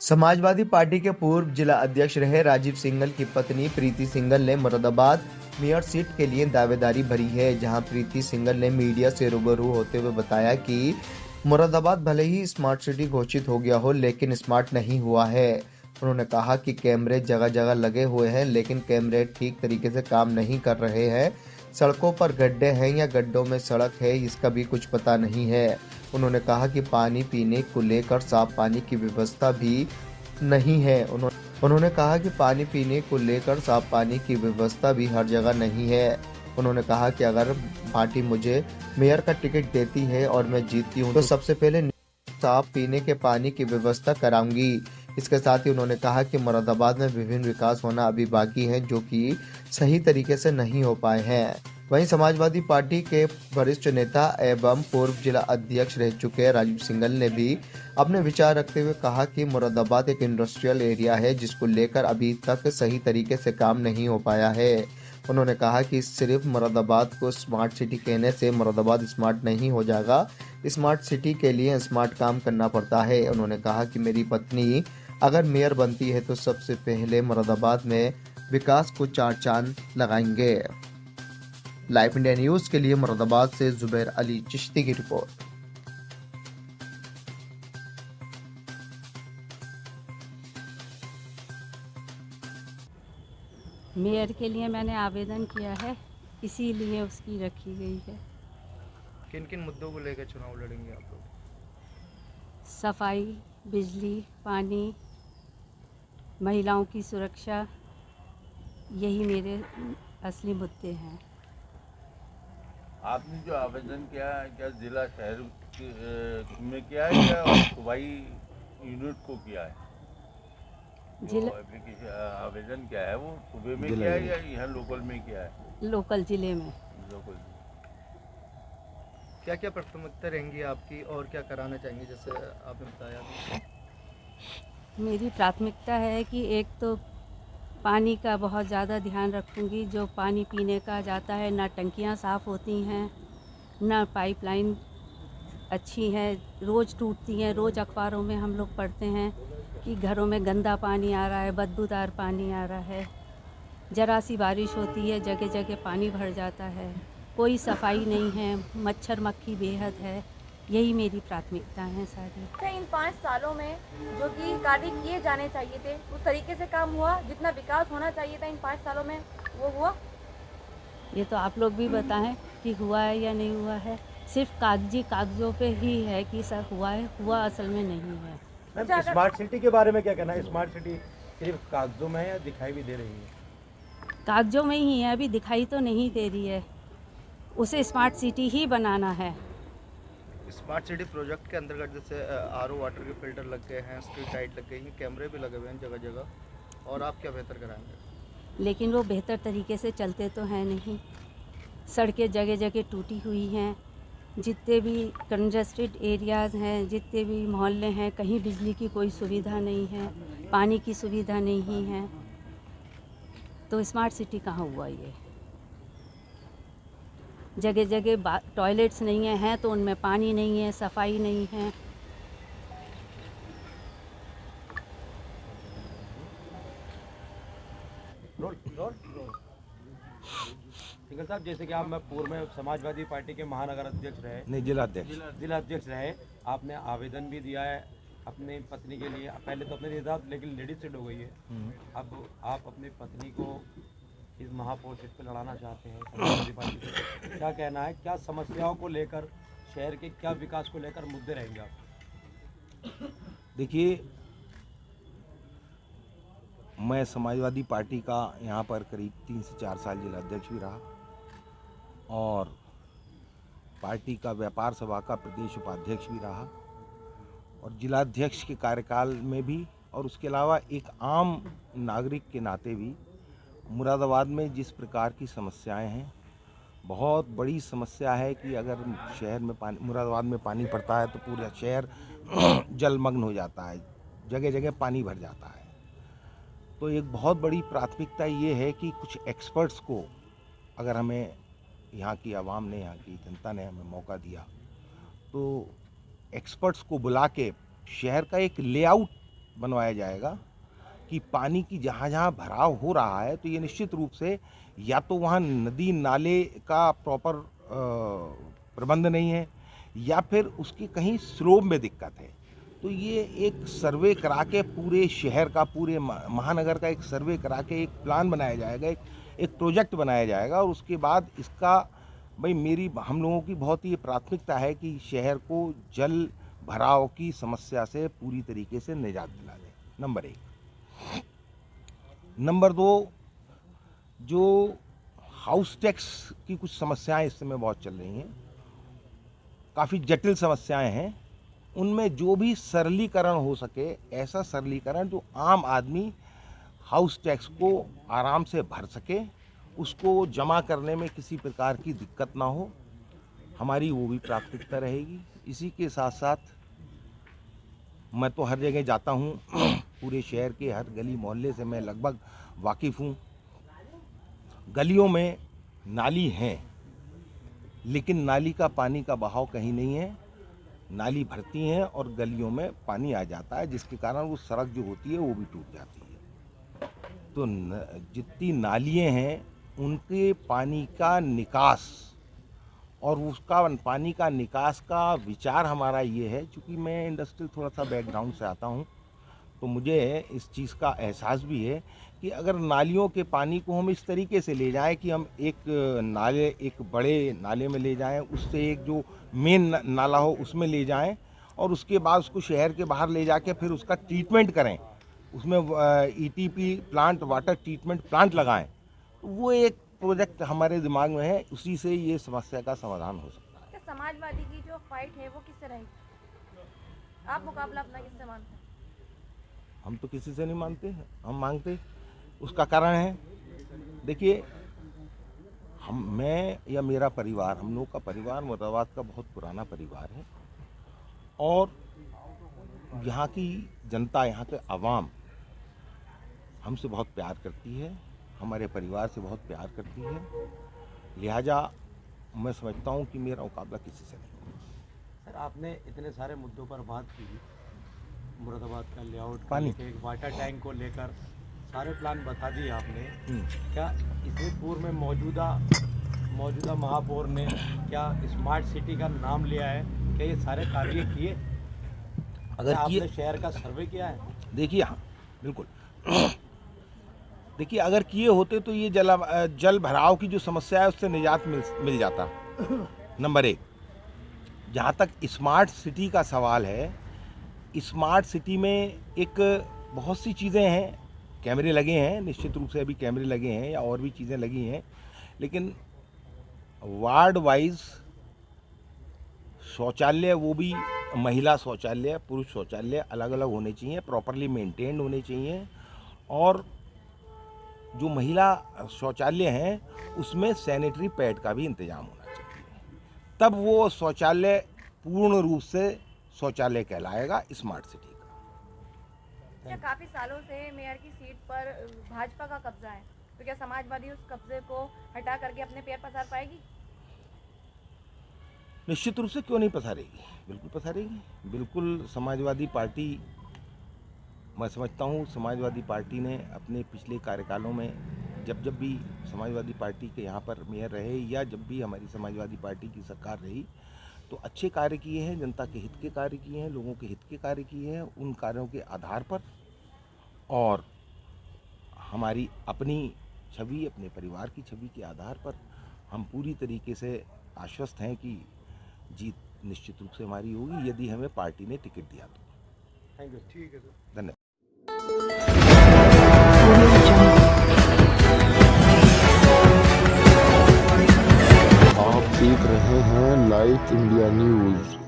Samajwadi party के पूर्व जिला अध्यक्ष रहे राजीव सिंघल की पत्नी प्रीति सिंघल ने मुरादाबाद मेयर सीट के लिए दावेदारी भरी है, जहां प्रीति सिंघल ने मीडिया से रूबरू होते हुए बताया कि मुरादाबाद भले ही स्मार्ट सिटी घोषित हो गया हो, लेकिन स्मार्ट नहीं हुआ है। उन्होंने कहा कि कैमरे जगह जगह लगे हुए हैं, लेकिन कैमरे ठीक तरीके से काम नहीं कर रहे हैं। सड़कों पर गड्ढे हैं या गड्ढों में सड़क है, इसका भी कुछ पता नहीं है। उन्होंने कहा कि पानी पीने को लेकर साफ पानी की व्यवस्था भी नहीं है। उन्होंने कहा कि पानी पीने को लेकर साफ पानी की व्यवस्था भी हर जगह नहीं है। उन्होंने कहा कि अगर पार्टी मुझे मेयर का टिकट देती है और मैं जीतती हूं तो सबसे पहले साफ पीने के पानी की व्यवस्था कराऊंगी। इसके साथ ही उन्होंने कहा कि मुरादाबाद में विभिन्न विकास होना अभी बाकी है, जो कि सही तरीके से नहीं हो पाए हैं। वहीं समाजवादी पार्टी के वरिष्ठ नेता एवं पूर्व जिला अध्यक्ष रह चुके राजीव सिंघल ने भी अपने विचार रखते हुए कहा कि मुरादाबाद एक इंडस्ट्रियल एरिया है, जिसको लेकर अभी तक सही तरीके से काम नहीं हो पाया है। उन्होंने कहा कि सिर्फ मुरादाबाद को स्मार्ट सिटी कहने से मुरादाबाद स्मार्ट नहीं हो जाएगा। स्मार्ट सिटी के लिए स्मार्ट काम करना पड़ता है। उन्होंने कहा कि मेरी पत्नी अगर मेयर बनती है तो सबसे पहले मुरादाबाद में विकास को चार चांद लगाएंगे। लाइव इंडिया न्यूज के लिए मुरादाबाद से जुबैर अली चिश्ती की रिपोर्ट। मेयर के लिए मैंने आवेदन किया है, इसीलिए उसकी रखी गई है। किन किन मुद्दों को लेकर चुनाव लड़ेंगे आप लोग? सफाई, बिजली, पानी, महिलाओं की सुरक्षा, यही मेरे असली मुद्दे हैं। आपने जो आवेदन किया है क्या जिला शहर में किया है या सूबाई यूनिट को किया है? जो एप्लीकेशन आवेदन किया है वो सूबे में किया है या यहाँ लोकल में किया है? लोकल जिले में। लोकल। क्या क्या प्राथमिकता रहेंगी आपकी और क्या कराना चाहेंगे, जैसे आपने बताया? मेरी प्राथमिकता है कि एक तो पानी का बहुत ज़्यादा ध्यान रखूंगी। जो पानी पीने का जाता है, ना टंकियां साफ़ होती हैं, ना पाइपलाइन अच्छी है, रोज़ टूटती हैं। रोज़ अखबारों में हम लोग पढ़ते हैं कि घरों में गंदा पानी आ रहा है, बदबूदार पानी आ रहा है। ज़रा सी बारिश होती है, जगह जगह पानी भर जाता है, कोई सफाई नहीं है, मच्छर मक्खी बेहद है। यही मेरी प्राथमिकता है सारी। इन 5 सालों में जो कि कार्य किए जाने चाहिए थे उस तरीके से काम हुआ? जितना विकास होना चाहिए था इन 5 सालों में वो हुआ? ये तो आप लोग भी बताएं कि हुआ है या नहीं हुआ है। सिर्फ कागजों पे ही है कि सर हुआ है, हुआ असल में नहीं है। मैम, स्मार्ट सिटी के बारे में क्या कहना है? स्मार्ट सिटी सिर्फ कागजों में है या दिखाई भी दे रही है? कागजों में ही है, अभी दिखाई तो नहीं दे रही है। उसे स्मार्ट सिटी ही बनाना है। स्मार्ट सिटी प्रोजेक्ट के अंतर्गत जैसे आरओ वाटर के फिल्टर लग गए हैं, स्ट्रीट लाइट लग गई हैं, कैमरे भी लगे हुए हैं जगह जगह, और आप क्या बेहतर कराएंगे? लेकिन वो बेहतर तरीके से चलते तो हैं नहीं। सड़कें जगह जगह टूटी हुई हैं। जितने भी कंजस्टेड एरियाज़ हैं, जितने भी मोहल्ले हैं, कहीं बिजली की कोई सुविधा नहीं है, पानी की सुविधा नहीं है। तो स्मार्ट सिटी कहाँ हुआ ये? जगह जगह टॉयलेट्स नहीं हैं तो उनमें पानी नहीं है, सफाई नहीं है। सिंघल साहब, जैसे कि आप मैं पूर्व में समाजवादी पार्टी के महानगर अध्यक्ष रहे, नहीं जिला अध्यक्ष रहे, आपने आवेदन भी दिया है अपनी पत्नी के लिए। पहले तो अपने दिया था, लेकिन लेडीज सीट हो गई है। अब आप अपनी पत्नी को इस महापौर सीट पर लड़ाना चाहते हैं समाजवादी पार्टी से। क्या कहना है, क्या समस्याओं को लेकर, शहर के क्या विकास को लेकर मुद्दे रहेंगे आप? देखिए, मैं समाजवादी पार्टी का यहाँ पर करीब 3 से 4 साल जिला अध्यक्ष भी रहा और पार्टी का व्यापार सभा का प्रदेश उपाध्यक्ष भी रहा और जिला अध्यक्ष के कार्यकाल में भी, और उसके अलावा एक आम नागरिक के नाते भी मुरादाबाद में जिस प्रकार की समस्याएं हैं, बहुत बड़ी समस्या है कि अगर शहर में मुरादाबाद में पानी पड़ता है तो पूरा शहर जलमग्न हो जाता है, जगह जगह पानी भर जाता है। तो एक बहुत बड़ी प्राथमिकता ये है कि कुछ एक्सपर्ट्स को, अगर हमें यहाँ की आवाम ने, यहाँ की जनता ने हमें मौका दिया, तो एक्सपर्ट्स को बुला के शहर का एक लेआउट बनवाया जाएगा कि पानी की जहाँ जहाँ भराव हो रहा है तो ये निश्चित रूप से या तो वहाँ नदी नाले का प्रॉपर प्रबंध नहीं है या फिर उसकी कहीं स्लोप में दिक्कत है। तो ये एक सर्वे करा के पूरे शहर का, पूरे महानगर का एक सर्वे करा के एक प्लान बनाया जाएगा, एक प्रोजेक्ट बनाया जाएगा और उसके बाद इसका भाई हम लोगों की बहुत ही प्राथमिकता है कि शहर को जल भराव की समस्या से पूरी तरीके से निजात दिला दें, नंबर 1। नंबर 2, जो हाउस टैक्स की कुछ समस्याएं इस समय बहुत चल रही हैं, काफ़ी जटिल समस्याएं हैं, उनमें जो भी सरलीकरण हो सके, ऐसा सरलीकरण जो आम आदमी हाउस टैक्स को आराम से भर सके, उसको जमा करने में किसी प्रकार की दिक्कत ना हो, हमारी वो भी प्राथमिकता रहेगी। इसी के साथ साथ मैं तो हर जगह जाता हूँ, पूरे शहर के हर गली मोहल्ले से मैं लगभग वाकिफ़ हूँ। गलियों में नाली हैं, लेकिन नाली का पानी का बहाव कहीं नहीं है, नाली भरती हैं और गलियों में पानी आ जाता है, जिसके कारण वो सड़क जो होती है वो भी टूट जाती है। तो जितनी नालियाँ हैं उनके पानी का निकास और उसका पानी का निकास का विचार हमारा ये है, चूँकि मैं इंडस्ट्रियल थोड़ा सा बैकग्राउंड से आता हूँ तो मुझे इस चीज़ का एहसास भी है कि अगर नालियों के पानी को हम इस तरीके से ले जाएं कि हम एक बड़े नाले में ले जाएं, उससे एक जो मेन नाला हो उसमें ले जाएं और उसके बाद उसको शहर के बाहर ले जाके फिर उसका ट्रीटमेंट करें, उसमें ETP plant, water treatment plant लगाएं, तो वो एक प्रोजेक्ट हमारे दिमाग में है, उसी से ये समस्या का समाधान हो सकता है। तो समाजवादी की जो फाइट है वो किससे रहेगी? आप मुकाबला अपना किससे मानते हैं? हम तो किसी से नहीं मानते, हम मांगते। उसका कारण है, देखिए मैं या मेरा परिवार, हम लोग का परिवार मुरादाबाद का बहुत पुराना परिवार है और यहाँ की जनता, यहाँ के आवाम हमसे बहुत प्यार करती है, हमारे परिवार से बहुत प्यार करती है, लिहाजा मैं समझता हूँ कि मेरा मुकाबला किसी से नहीं। सर, आपने इतने सारे मुद्दों पर बात की, मुरादाबाद का लेआउट, पानी, एक वाटर टैंक को लेकर सारे प्लान बता दिए आपने। क्या इससे पूर्व में मौजूदा महापौर ने क्या स्मार्ट सिटी का नाम लिया है? क्या ये सारे कार्य किए? अगर आपने शहर का सर्वे किया है? देखिए, हाँ बिल्कुल। देखिए, अगर किए होते तो ये जल भराव की जो समस्या है उससे निजात मिल जाता, नंबर 1। जहाँ तक स्मार्ट सिटी का सवाल है, स्मार्ट सिटी में एक बहुत सी चीज़ें हैं, कैमरे लगे हैं, निश्चित रूप से अभी कैमरे लगे हैं या और भी चीज़ें लगी हैं, लेकिन वार्ड वाइज शौचालय, वो भी महिला शौचालय, पुरुष शौचालय अलग अलग होने चाहिए, प्रॉपरली मेंटेन्ड होने चाहिए और जो महिला शौचालय हैं उसमें सैनिटरी पैड का भी इंतजाम होना चाहिए, तब वो शौचालय पूर्ण रूप से शौचालय कहलाएगा स्मार्ट सिटी का। क्या काफी सालों से मेयर की सीट पर भाजपा का कब्जा है, तो क्या समाजवादी उस कब्जे को हटा करके अपने पैर पसार पाएगी? निश्चित रूप से क्यों नहीं पसारेगी, बिल्कुल पसारेगी। बिल्कुल समाजवादी पार्टी, मैं समझता हूँ समाजवादी पार्टी ने अपने पिछले कार्यकालों में जब भी समाजवादी पार्टी के यहाँ पर मेयर रहे या जब भी हमारी समाजवादी पार्टी की सरकार रही तो अच्छे कार्य किए हैं, जनता के हित के कार्य किए हैं, लोगों के हित के कार्य किए हैं। उन कार्यों के आधार पर और हमारी अपनी छवि, अपने परिवार की छवि के आधार पर हम पूरी तरीके से आश्वस्त हैं कि जीत निश्चित रूप से हमारी होगी यदि हमें पार्टी ने टिकट दिया तो। Thank you. ठीक है सर, धन्यवाद। आप देख रहे हैं लाइव इंडिया न्यूज़।